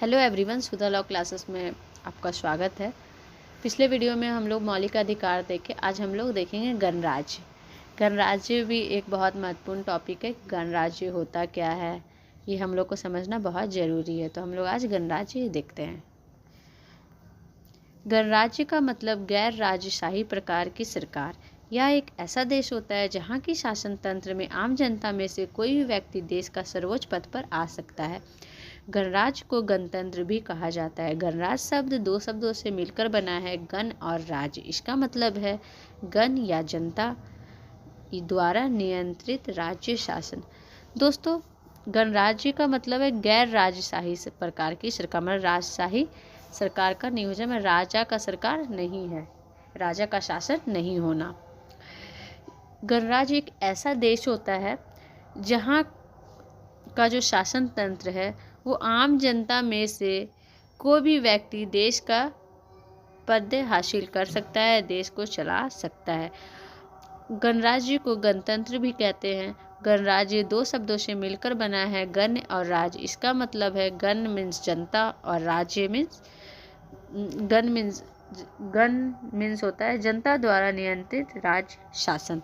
Hello everyone, सुधा law classes में आपका स्वागत है। पिछले वीडियो में हम लोग मौलिक अधिकार देखे, आज हम लोग देखेंगे गणराज्य। गणराज्य भी एक बहुत महत्वपूर्ण टॉपिक है। गणराज्य होता क्या है ये हम लोग को समझना बहुत ज़रूरी है, तो हम लोग आज गणराज्य देखते हैं। गणराज्य का मतलब गैर राजशाही प्रकार की सरकार। यह एक ऐसा देश होता है जहाँ की शासन तंत्र में आम जनता में से कोई भी व्यक्ति देश का सर्वोच्च पद पर आ सकता है। गणराज्य को गणतंत्र भी कहा जाता है। गणराज्य शब्द दो शब्दों से मिलकर बना है, गण और राज्य। इसका मतलब है गण या जनता द्वारा नियंत्रित राज्य शासन। दोस्तों, गणराज्य का मतलब है गैर राजशाही प्रकार की सरकार। मतलब राजशाही सरकार का नियोजन में राजा का सरकार नहीं है, राजा का शासन नहीं होना। गणराज्य एक ऐसा देश होता है जहाँ का जो शासन तंत्र है वो आम जनता में से कोई भी व्यक्ति देश का पद हासिल कर सकता है, देश को चला सकता है। गणराज्य को गणतंत्र भी कहते हैं। गणराज्य दो शब्दों से मिलकर बना है, गण और राज्य। इसका मतलब है गण मीन्स जनता और राज्य मीन्स गण मीन्स होता है जनता द्वारा नियंत्रित राज्य शासन।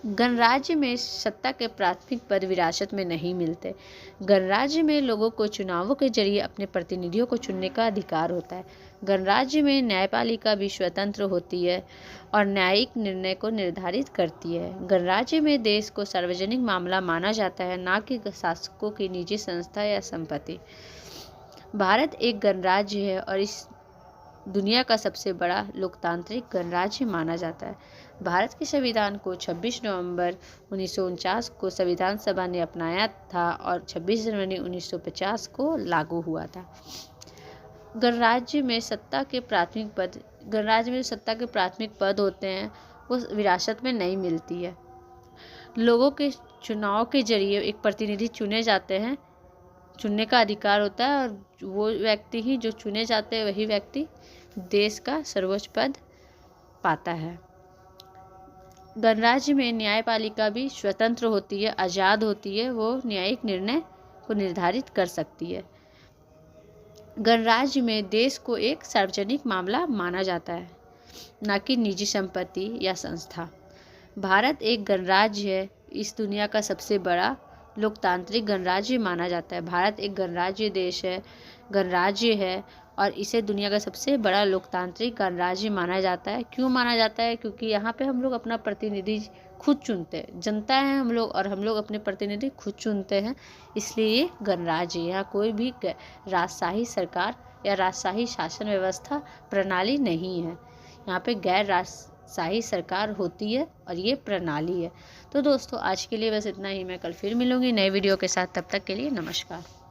गणराज्य में सत्ता के प्राथमिक पद विरासत में नहीं मिलते। गणराज्य में लोगों को चुनावों के जरिए अपने प्रतिनिधियों को चुनने का अधिकार होता है। गणराज्य में न्यायपालिका भी स्वतंत्र होती है और न्यायिक निर्णय को निर्धारित करती है। गणराज्य में देश को सार्वजनिक मामला माना जाता है, ना कि शासकों की निजी संस्था या संपत्ति। भारत एक गणराज्य है और इस दुनिया का सबसे बड़ा लोकतांत्रिक गणराज्य माना जाता है। भारत के संविधान को 26 नवंबर 1949 को संविधान सभा ने अपनाया था और 26 जनवरी 1950 को लागू हुआ था। गणराज्य में सत्ता के प्राथमिक पद होते हैं, वो विरासत में नहीं मिलती है। लोगों के चुनाव के जरिए एक प्रतिनिधि चुने जाते हैं, चुनने का अधिकार होता है और वो व्यक्ति ही जो चुने जाते हैं वही व्यक्ति देश का सर्वोच्च पद पाता है। गणराज्य में न्यायपालिका भी स्वतंत्र होती है, आज़ाद होती है, वो न्यायिक निर्णय को निर्धारित कर सकती है। गणराज्य में देश को एक सार्वजनिक मामला माना जाता है, ना कि निजी संपत्ति या संस्था। भारत एक गणराज्य है, इस दुनिया का सबसे बड़ा लोकतांत्रिक गणराज्य माना जाता है। भारत एक गणराज्य है और इसे दुनिया का सबसे बड़ा लोकतांत्रिक गणराज्य माना जाता है। क्यों माना जाता है? क्योंकि यहाँ पे हम लोग अपना प्रतिनिधि खुद चुनते हैं। जनता है हम लोग और हम लोग अपने प्रतिनिधि खुद चुनते हैं, इसलिए ये गणराज्य। यहाँ कोई भी राजशाही सरकार या राजशाही शासन व्यवस्था प्रणाली नहीं है। यहाँ पे गैर राजशाही सरकार होती है और ये प्रणाली है। तो दोस्तों, आज के लिए बस इतना ही। मैं कल फिर मिलूंगी नए वीडियो के साथ। तब तक के लिए नमस्कार।